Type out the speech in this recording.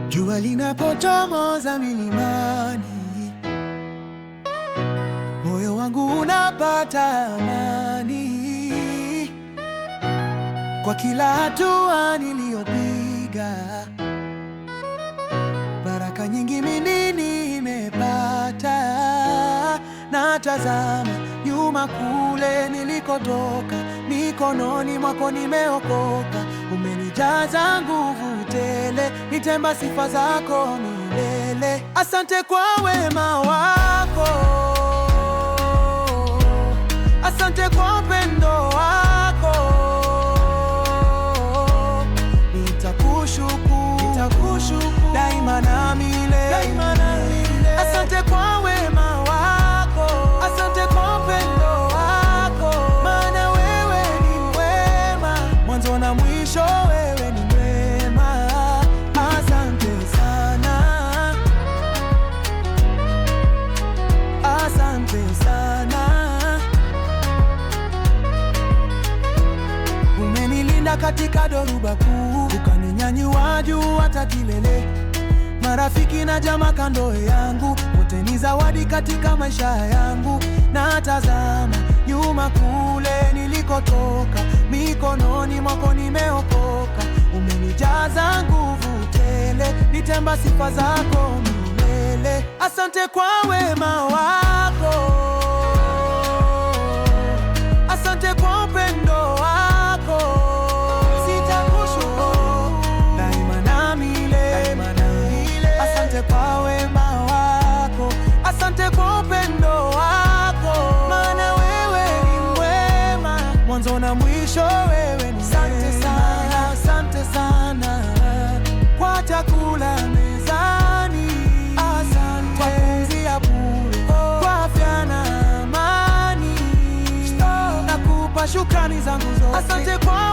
Jua linapochomoza milimani, moyo wangu unapata amani. Kwa kila hatua niliyopiga, baraka nyingi mimi nimepata. Natazama nyuma kule nilikotoka, mikononi mwako nimeokoka. Umenijaza nguvu tele, nitemba sifa zako milele. Asante kwa wema wako, asante kwa upendo wako. Nitakushukuru daima na milele. Asante kwa wema wako, asante kwa upendo wako. Maana wewe ni mwema, mwanzo na mwisho wewe ni mwema. Asante sana, asante sana. Umenilinda katika dhoruba kuu, ukaninyanyua juu hata kilele. Marafiki na jamaa kando yangu, wote ni zawadi katika maisha yangu. Natazama nyuma kule nilikotoka, mikononi mwako nimeokoka. Umenijaza nguvu tele, nitemba sifa zako milele. Asante kwa wema wako, asante kwa upendo wako. Sitakushukuru daima na milele. Asante kwa wema wako, asante kwa upendo wako. Maana wewe ni mwema, mwanzo na mwisho wewe ni mwema. Asante sana, asante sana kwa chakula mezani. Asante kwa pumzi ya bure, kwa afya na amani. Nakupa shukrani zangu zote. Asante kwa